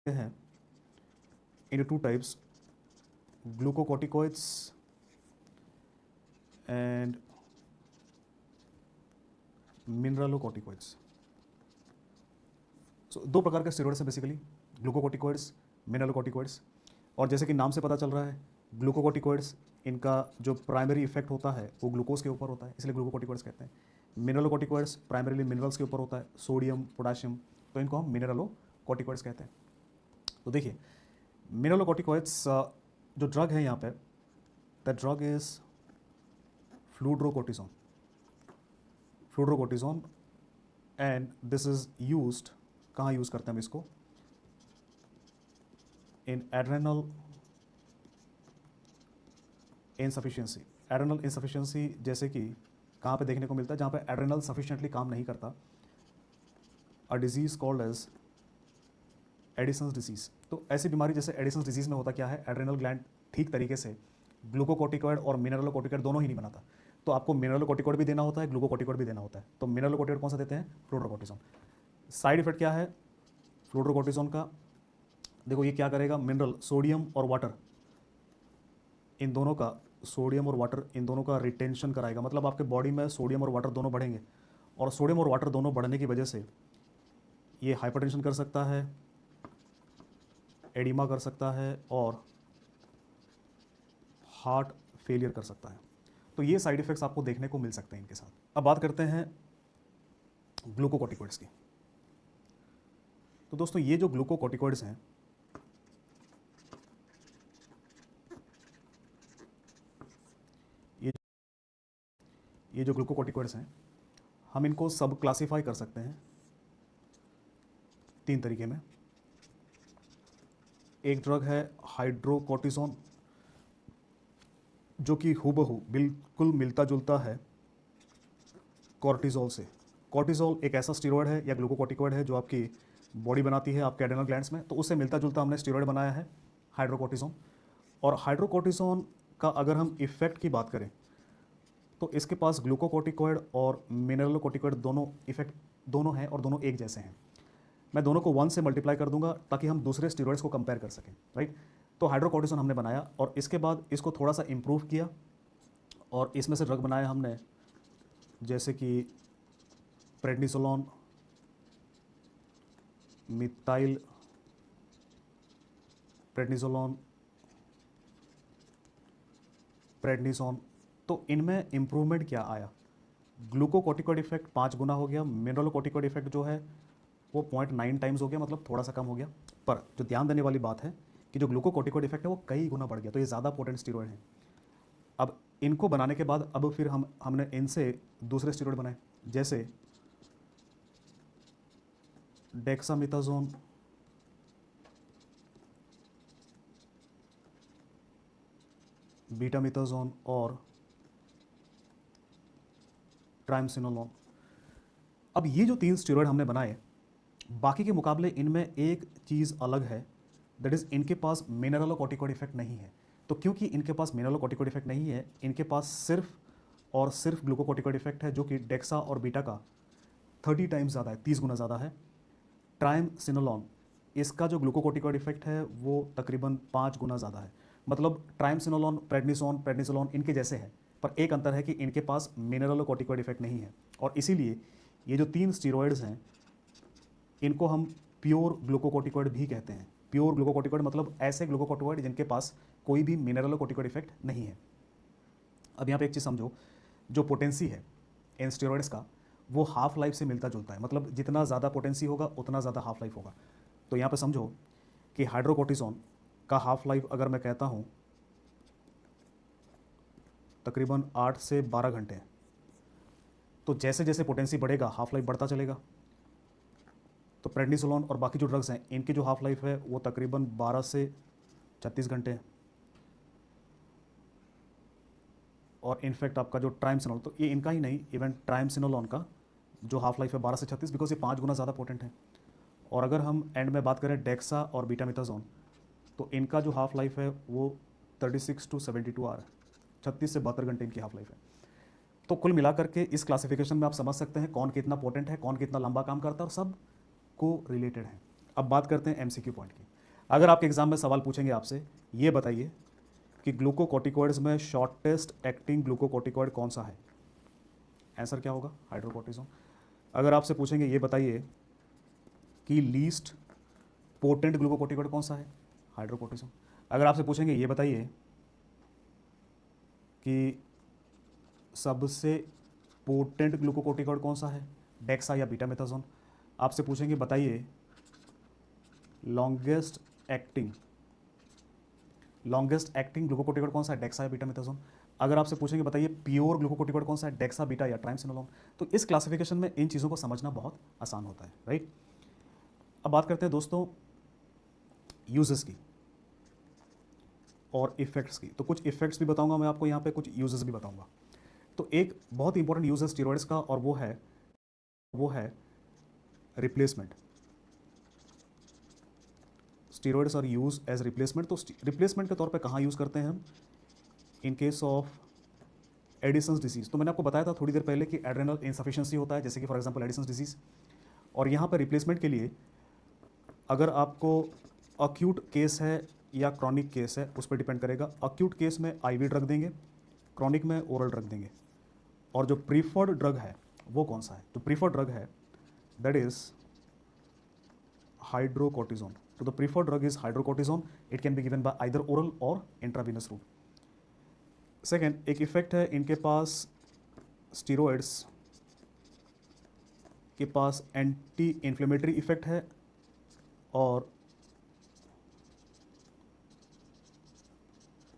हैं into two types, glucocorticoids and mineralocorticoids. So दो प्रकार के स्टेरॉइड्स हैं बेसिकली, ग्लूकोकॉर्टिकॉइड्स, मिनरलोकॉर्टिकॉइड्स। और जैसे कि नाम से पता चल रहा है, ग्लूकोकॉर्टिकॉइड्स इनका जो प्राइमरी इफेक्ट होता है वो ग्लूकोज के ऊपर होता है, इसलिए ग्लूकोकॉर्टिकॉइड्स कहते हैं। मिनरलोकॉर्टिकॉइड्स प्राइमरीली मिनरल्स के ऊपर होता है, सोडियम, पोटाशियम, तो इनको हम मिनरलोकॉर्टिकॉइड्स कहते हैं। तो देखिए, मिनरलोकॉर्टिकॉइड्स जो ड्रग है यहाँ पे, the drug is fludrocortisone. Fludrocortisone and this is used, कहाँ यूज़ करते हैं हम इसको? In adrenal insufficiency. Adrenal insufficiency जैसे कि कहाँ पे देखने को मिलता है? जहाँ पे एड्रेनल सफिशिएंटली काम नहीं करता, a disease called as Addison's disease. तो ऐसी बीमारी जैसे एडिसन्स डिजीज में होता क्या है, एड्रेनल ग्लैंड ठीक तरीके से ग्लूकोकॉर्टिकॉइड और मिनरलोकॉर्टिकॉइड दोनों ही नहीं बनाता, तो आपको मिनरलोकॉर्टिकॉइड भी देना होता है, ग्लूकोकॉर्टिकॉइड भी देना होता है। तो मिनरलोकॉर्टिकॉइड कौन सा देते हैं? फ्लूड्रोकोर्टिजोन। साइड इफेक्ट क्या है फ्लूड्रोकोर्टिजोन का? देखो ये क्या करेगा, मिनरल सोडियम और वाटर इन दोनों का, सोडियम और वाटर इन दोनों का रिटेंशन कराएगा। मतलब आपके बॉडी में सोडियम और वाटर दोनों बढ़ेंगे, और सोडियम और वाटर दोनों बढ़ने की वजह से ये हाइपरटेंशन कर सकता है, एडिमा कर सकता है और हार्ट फेलियर कर सकता है। तो ये साइड इफ़ेक्ट्स आपको देखने को मिल सकते हैं इनके साथ। अब बात करते हैं ग्लूकोकॉर्टिकॉइड्स की। तो दोस्तों ये जो ग्लूकोकॉर्टिकॉइड्स हैं, ये जो ग्लूकोकॉर्टिकॉइड्स हैं, हम इनको सब क्लासीफाई कर सकते हैं तीन तरीके में। एक ड्रग है हाइड्रोकोर्टिजोन, जो कि हूबहू बिल्कुल मिलता जुलता है कॉर्टिजोल से। कॉर्टिजोल एक ऐसा स्टेरॉयड है या ग्लूकोकॉर्टिकॉइड है जो आपकी बॉडी बनाती है आपके एड्रेनल ग्लैंड्स में, तो उससे मिलता जुलता हमने स्टेरॉयड बनाया है हाइड्रोकोर्टिजोन। और हाइड्रोकोर्टिजोन का अगर हम इफ़ेक्ट की बात करें तो इसके पास ग्लूकोकॉर्टिकॉइड और मिनरलोकॉर्टिकॉइड दोनों इफेक्ट दोनों हैं और दोनों एक जैसे हैं। मैं दोनों को 1 से मल्टीप्लाई कर दूंगा ताकि हम दूसरे स्टेरॉइड्स को कंपेयर कर सकें, राइट। तो हाइड्रोकोर्टिजोन हमने बनाया और इसके बाद इसको थोड़ा सा इम्प्रूव किया और इसमें से ड्रग बनाया हमने, जैसे कि प्रेडनिसोलोन, मिथाइल प्रेडनिसोलोन, प्रेडनिसोन। तो इनमें इम्प्रूवमेंट क्या आया? ग्लूकोकॉर्टिकॉइड इफेक्ट 5 गुना हो गया, मिनरलोकॉर्टिकॉइड इफेक्ट जो है वो 0.9 टाइम्स हो गया, मतलब थोड़ा सा कम हो गया। पर जो ध्यान देने वाली बात है कि जो ग्लूकोकॉर्टिकॉइड इफेक्ट है वो कई गुना बढ़ गया, तो ये ज़्यादा पोटेंट स्टेरॉइड है। अब इनको बनाने के बाद अब फिर हमने इनसे दूसरे स्टेरॉइड बनाए, जैसे डेक्सामेथासोन, बीटामेथासोन और ट्राइमसिनोलोन। अब ये जो 3 स्टेरॉइड हमने बनाए, बाकी के मुकाबले इनमें एक चीज़ अलग है, दैट इज़ इनके पास मिनरलोकॉर्टिकॉइड इफेक्ट नहीं है। तो क्योंकि इनके पास मिनरलोकॉर्टिकॉइड इफेक्ट नहीं है, इनके पास सिर्फ और सिर्फ ग्लूकोकॉर्टिकॉइड इफेक्ट है, जो कि डेक्सा और बीटा का 30 टाइम्स ज़्यादा है, 30 गुना ज़्यादा है। ट्राइमसिनोलोन, इसका जो ग्लूकोकॉर्टिकॉइड इफेक्ट है वो तकरीबन 5 गुना ज़्यादा है। मतलब ट्राइमसिनोलोन, प्रेडनिसोन इनके जैसे है, पर एक अंतर है कि इनके पास मिनरलोकॉर्टिकॉइड इफेक्ट नहीं है। और इसीलिए ये जो 3 स्टेरॉइड्स हैं इनको हम प्योर ग्लूकोकॉर्टिकॉइड भी कहते हैं। प्योर ग्लूकोकॉर्टिकॉइड मतलब ऐसे ग्लूकोकॉर्टिकॉइड जिनके पास कोई भी मिनरलोकॉर्टिकॉइड इफेक्ट नहीं है। अब यहाँ पे एक चीज़ समझो, जो पोटेंसी है इन स्टेरॉइड्स का वो हाफ लाइफ से मिलता जुलता है, मतलब जितना ज़्यादा पोटेंसी होगा उतना ज़्यादा हाफ लाइफ होगा। तो यहाँ पे समझो कि हाइड्रोकोर्टिजोन का हाफ लाइफ अगर मैं कहता हूँ तकरीबन 8 से 12 घंटे है, तो जैसे जैसे पोटेंसी बढ़ेगा हाफ लाइफ बढ़ता चलेगा। तो प्रेडनिसोलोन और बाकी जो ड्रग्स हैं इनकी जो हाफ लाइफ है वो तकरीबन 12 से 36 घंटे है। और इनफैक्ट आपका जो ट्राइमसिनोल, तो ये इनका ही नहीं, इवन ट्राइमसिनोलोन का जो हाफ लाइफ है 12 से 36, बिकॉज ये 5 गुना ज़्यादा पोटेंट है। और अगर हम एंड में बात करें डेक्सा और बीटामेथासोन, तो इनका जो हाफ लाइफ है वो 36 टू 72 आवर है, 36 से 72 घंटे इनकी हाफ लाइफ है। तो कुल मिलाकर के इस क्लासिफिकेशन में आप समझ सकते हैं कौन कितना पोटेंट है, कौन कितना लंबा काम करता है और सब को रिलेटेड है। अब बात करते हैं एमसीक्यू पॉइंट की। अगर आपके एग्जाम में सवाल पूछेंगे आपसे, ये बताइए कि ग्लूकोकॉर्टिकॉइड्स में शॉर्टेस्ट एक्टिंग ग्लूकोकॉर्टिकॉइड कौन सा है? आंसर क्या होगा? हाइड्रोकोर्टिसोन। अगर आपसे पूछेंगे ये बताइए कि लीस्ट पोटेंट ग्लूकोकॉर्टिकॉइड कौन सा है? हाइड्रोकोर्टिसोन। अगर आपसे पूछेंगे ये बताइए कि सबसे पोटेंट ग्लूकोकॉर्टिकॉइड कौन सा है? डेक्सा या बीटामेथाजोन। आपसे पूछेंगे बताइए लॉन्गेस्ट एक्टिंग ग्लूकोकॉर्टिकॉइड कौन सा है? डेक्सा या बीटामेथाजोन। अगर आपसे पूछेंगे बताइए प्योर ग्लूकोकॉर्टिकॉइड कौन सा है? डेक्सा, बीटा या ट्राइमसिनोलोन। तो इस क्लासिफिकेशन में इन चीज़ों को समझना बहुत आसान होता है, राइट। अब बात करते हैं दोस्तों यूजेस की और इफेक्ट्स की। तो कुछ इफेक्ट्स भी बताऊंगा मैं आपको यहाँ पे, कुछ यूजेस भी बताऊंगा। तो एक बहुत ही इंपॉर्टेंट यूज है स्टीरॉयड्स का, और वो है replacement. Steroids are use as replacement. तो रिप्लेसमेंट के तौर पे कहाँ यूज़ करते हैं हम? In case of Addison's disease. तो मैंने आपको बताया था थोड़ी देर पहले कि एड्रेनल इनसफिशिएंसी होता है, जैसे कि फॉर एग्जांपल एडिसन्स डिजीज। और यहाँ पर रिप्लेसमेंट के लिए अगर आपको अक्यूट केस है या क्रॉनिक केस है, उस पर डिपेंड करेगा। अक्यूट केस में आईवी ड्रग देंगे, क्रॉनिक में ओरल ड्रग देंगे। और जो प्रीफर्ड ड्रग है वो कौन सा है? जो प्रीफर्ड ड्रग है दैट इज हाइड्रोकोर्टिजोन। तो the preferred drug is hydrocortisone. It can be given by either oral और इंट्रावीनस रूट। सेकेंड, एक इफेक्ट है इनके पास, स्टीरॉयड्स के पास एंटी इन्फ्लेमेटरी इफेक्ट है और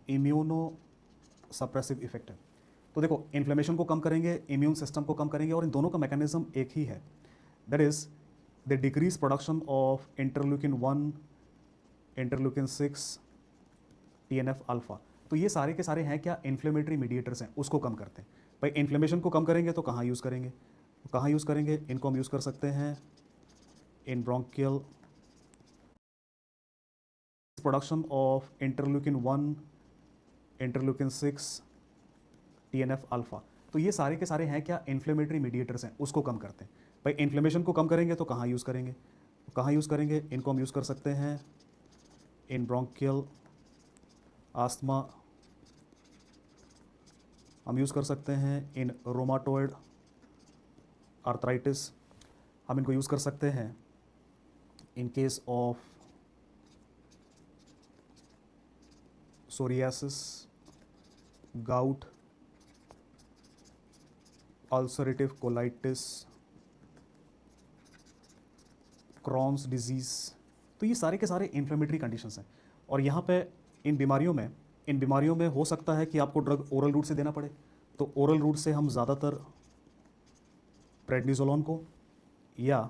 इम्यूनो सप्रेसिव इफेक्ट है। तो देखो, इन्फ्लेमेशन को कम करेंगे, इम्यून सिस्टम को कम करेंगे, और इन दोनों का मैकेनिज्म एक ही है, that is the decrease production of interleukin 1, interleukin 6, TNF alpha. तो ये सारे के सारे हैं क्या? इन्फ्लेमेटरी मीडिएटर्स हैं, उसको कम करते हैं। भाई इन्फ्लेमेशन को कम करेंगे तो कहाँ यूज़ करेंगे? कहाँ यूज़ करेंगे? इनको हम यूज़ कर सकते हैं in bronchial production of interleukin 1, interleukin 6, TNF alpha. तो ये सारे के सारे हैं क्या? इन्फ्लेमेटरी मीडिएटर्स हैं, उसको कम करते हैं। भाई इन्फ्लेमेशन को कम करेंगे तो कहाँ यूज़ करेंगे? कहाँ यूज़ करेंगे? इनको हम यूज़ कर सकते हैं इन ब्रोंकियल आस्थमा, हम यूज़ कर सकते हैं इन रोमाटोइड आर्थराइटिस, हम इनको यूज़ कर सकते हैं in case of psoriasis, gout, ulcerative colitis, Crohn's disease. तो ये सारे के सारे इन्फ्लेमेटरी कंडीशंस हैं। और यहाँ पे इन बीमारियों में हो सकता है कि आपको ड्रग ओरल रूट से देना पड़े। तो ओरल रूट से हम ज़्यादातर प्रेडनिसोलोन को या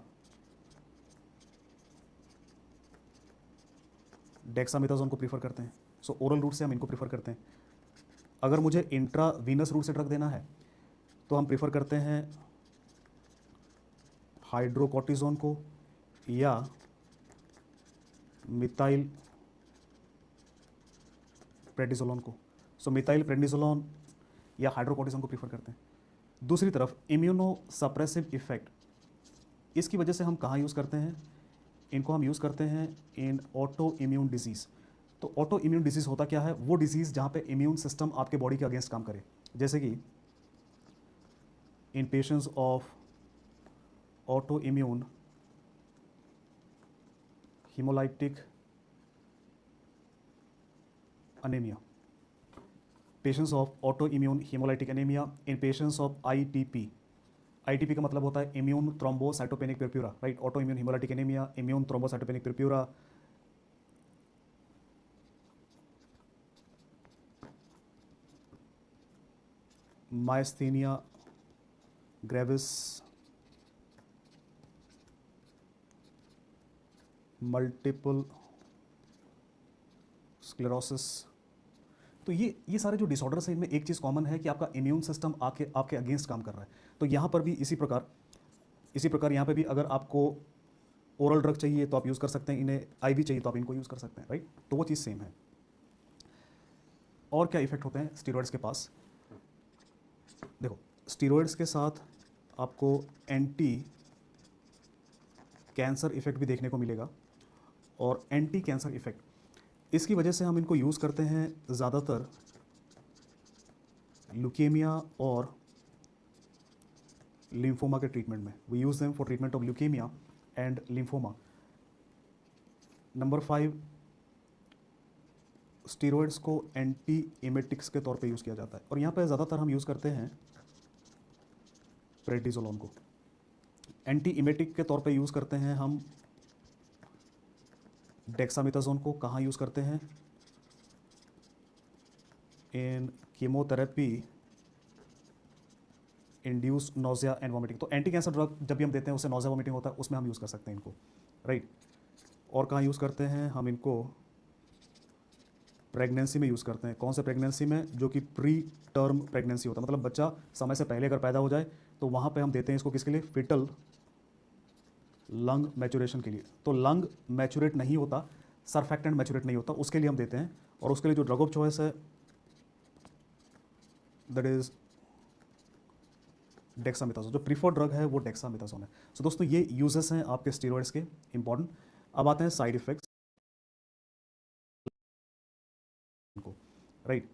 डेक्सामेथासोन को प्रीफर करते हैं। सो ओरल रूट से हम इनको प्रीफर करते हैं। अगर मुझे इंट्रावीनस रूट से ड्रग देना है तो हम प्रीफर करते हैं हाइड्रोकोर्टिजोन को या मिथाइल प्रेडनिसोलोन को। सो मिथाइल प्रेडनिसोलोन या हाइड्रोकोर्टिजोन को प्रीफर करते हैं। दूसरी तरफ इम्यूनो सप्रेसिव इफेक्ट, इसकी वजह से हम कहाँ यूज़ करते हैं? इनको हम यूज़ करते हैं इन ऑटो इम्यून डिजीज़। तो ऑटो इम्यून डिजीज़ होता क्या है? वो डिजीज़ जहाँ पे इम्यून सिस्टम आपके बॉडी के अगेंस्ट काम करे, जैसे कि in patients of autoimmune hemolytic anemia, patients of autoimmune hemolytic anemia, in patients of ITP। ITP का मतलब होता है immune thrombocytopenic purpura, right. Auto immune haemolytic anaemia, immune thrombocytopenic purpura. Myasthenia gravis, multiple sclerosis. तो ये सारे जो disorders हैं, इनमें एक चीज़ कॉमन है कि आपका इम्यून सिस्टम आपके अगेंस्ट काम कर रहा है। तो यहाँ पर भी इसी प्रकार यहाँ पे भी अगर आपको ओरल ड्रग चाहिए तो आप यूज़ कर सकते हैं, इन्हें आईवी चाहिए तो आप इनको यूज़ कर सकते हैं, राइट। तो वो चीज़ सेम है। और क्या इफेक्ट होते हैं स्टीरॉयड्स के पास? देखो, स्टीरॉयड्स के साथ आपको एंटी कैंसर इफेक्ट भी देखने को मिलेगा और एंटी कैंसर इफेक्ट। इसकी वजह से हम इनको यूज़ करते हैं ज़्यादातर ल्यूकेमिया और लिम्फोमा के ट्रीटमेंट में। We use them for treatment of leukaemia and lymphoma. Number 5, steroids को एंटी इमेटिक्स के तौर पे यूज़ किया जाता है, और यहाँ पे ज़्यादातर हम यूज़ करते हैं प्रेडिजोलोन को। एंटी इमेटिक के तौर पे यूज़ करते हैं हम डेक्सामेथासोन को। कहाँ यूज़ करते हैं? In chemotherapy induce nausea and vomiting. तो एंटी कैंसर ड्रग जब भी हम देते हैं उससे नोजिया वॉमिटिंग होता है, उसमें हम यूज़ कर सकते हैं इनको, राइट। और कहाँ यूज़ करते हैं हम इनको? प्रेगनेंसी में यूज़ करते हैं। कौन से प्रेगनेंसी में? जो कि प्री टर्म प्रेगनेंसी होता है, मतलब बच्चा समय से पहले अगर पैदा हो जाए तो वहाँ पे हम देते हैं इसको। किसके लिए? फिटल लंग मैचुरेशन के लिए। तो लंग मैचुरेट नहीं होता, सरफेक्टेंट मैचुरेट नहीं होता, उसके लिए हम देते हैं। और उसके लिए जो ड्रग ऑफ चॉइस है दैट इज डेक्सामेथासोन। जो प्रीफर्ड ड्रग है वो डेक्सामेथासोन है। सो दोस्तों ये यूजेस हैं आपके स्टीरॉयड्स के इंपॉर्टेंट। अब आते हैं साइड इफेक्ट्स को, राइट।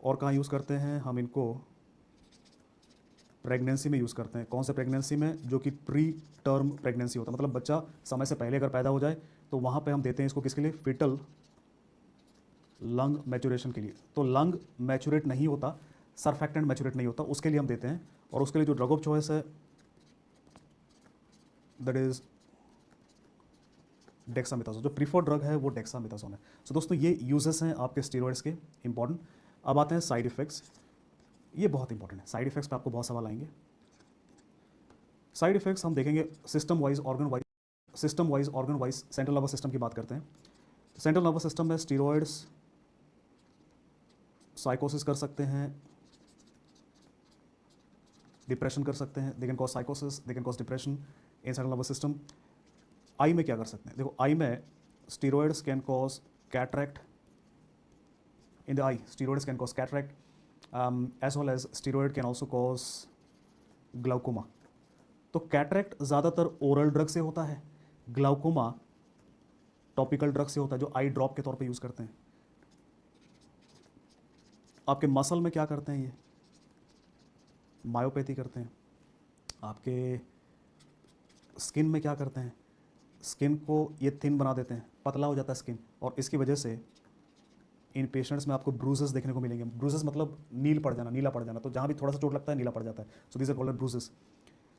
और कहाँ यूज़ करते हैं हम इनको? प्रेगनेंसी में यूज़ करते हैं। कौन से प्रेगनेंसी में? जो कि प्री टर्म प्रेगनेंसी होता है, मतलब बच्चा समय से पहले अगर पैदा हो जाए तो वहाँ पे हम देते हैं इसको। किसके लिए? फिटल लंग मैचुरेशन के लिए। तो लंग मैचुरेट नहीं होता, सरफेक्टेंट मैचुरेट नहीं होता, उसके लिए हम देते हैं। और उसके लिए जो ड्रग ऑफ चॉइस है दैट इज डेक्सामेथासोन। जो प्रीफर्ड ड्रग है वो डेक्सामेथासोन है। सो दोस्तों ये यूजेस हैं आपके स्टीरॉयड्स के इंपॉर्टेंट। अब आते हैं साइड इफेक्ट्स। ये बहुत इंपॉर्टेंट है, साइड इफेक्ट्स पे आपको बहुत सवाल आएंगे। साइड इफेक्ट्स हम देखेंगे system wise, organ wise. System wise, organ wise, central nervous system की बात करते हैं। सेंट्रल नर्वस सिस्टम में स्टीरॉयड्स साइकोसिस कर सकते हैं, डिप्रेशन कर सकते हैं। दे कैन कॉज साइकोसिस, they can cause depression in central nervous system. Eye में क्या कर सकते हैं? देखो आई में steroids can cause cataract in the eye. Steroids can cause cataract as well as steroid can also cause glaucoma. तो cataract ज़्यादातर ओरल ड्रग से होता है, ग्लाउकोमा टॉपिकल ड्रग से होता है जो आई ड्रॉप के तौर पे यूज़ करते हैं। आपके मसल में क्या करते हैं? ये मायोपैथी करते हैं। आपके स्किन में क्या करते हैं? स्किन को ये थिन बना देते हैं, पतला हो जाता है स्किन, और इसकी वजह से इन पेशेंट्स में आपको ब्रूजेस देखने को मिलेंगे। ब्रूजेस मतलब नील पड़ जाना, नीला पड़ जाना। तो जहाँ भी थोड़ा सा चोट लगता है नीला पड़ जाता है। So these are called bruises,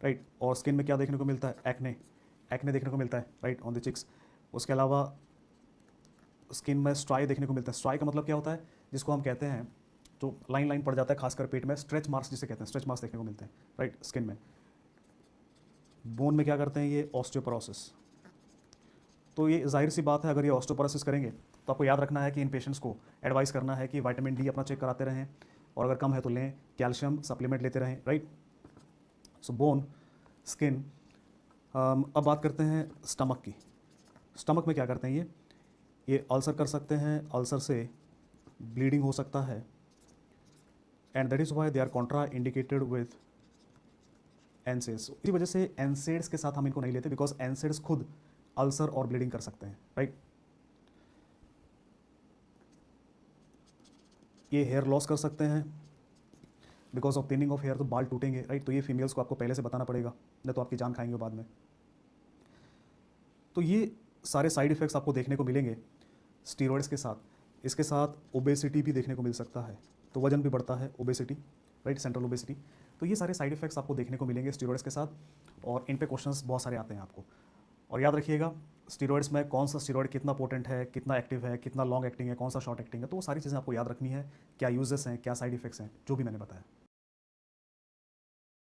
right. और स्किन में क्या देखने को मिलता है? एक्ने, एक्ने देखने को मिलता है, राइट, ऑन द चिक्स। उसके अलावा स्किन में स्ट्राई देखने को मिलता है। स्ट्राई का मतलब क्या होता है? जिसको हम कहते हैं जो लाइन लाइन पड़ जाता है खासकर पेट में, स्ट्रेच मार्क्स जिसे कहते हैं, स्ट्रेच मार्क्स देखने को मिलते हैं, राइट, स्किन में। बोन में क्या करते हैं? ये ऑस्टियोपोरोसिस। तो ये जाहिर सी बात है, अगर ये ऑस्टियोपोरोसिस करेंगे तो आपको याद रखना है कि इन पेशेंट्स को एडवाइस करना है कि विटामिन डी अपना चेक कराते रहें, और अगर कम है तो लें, कैल्शियम सप्लीमेंट लेते रहें, राइट। सो बोन, स्किन। अब बात करते हैं स्टमक की। स्टमक में क्या करते हैं? ये अल्सर कर सकते हैं, अल्सर से ब्लीडिंग हो सकता है, and that is why they are contraindicated with NSAIDs. इसी वजह से एनसेड्स के साथ हम इनको नहीं लेते, बिकॉज एनसेड्स खुद अल्सर और ब्लीडिंग कर सकते हैं, राइट। ये हेयर लॉस कर सकते हैं because of thinning of hair, तो बाल टूटेंगे, राइट। तो ये फीमेल्स को आपको पहले से बताना पड़ेगा, नहीं तो आपकी जान खाएंगे बाद में। तो ये सारे साइड इफ़ेक्ट्स आपको देखने को मिलेंगे स्टीरॉयड्स के साथ। इसके साथ ओबेसिटी भी देखने को मिल सकता है, तो वजन भी बढ़ता है, ओबेसिटी, राइट, सेंट्रल ओबेसिटी। तो ये सारे साइड इफ़ेक्ट्स आपको देखने को मिलेंगे स्टीरॉयड्स के साथ, और इन पे क्वेश्चंस बहुत सारे आते हैं आपको। और याद रखिएगा स्टीरॉयड्स में कौन सा स्टीरॉयड कितना पोटेंट है, कितना एक्टिव है, कितना लॉन्ग एक्टिंग है, कौन सा शॉर्ट एक्टिंग है, तो वो सारी चीज़ें आपको याद रखनी है। क्या यूजेस हैं, क्या साइड इफेक्ट्स हैं, जो भी मैंने बताया।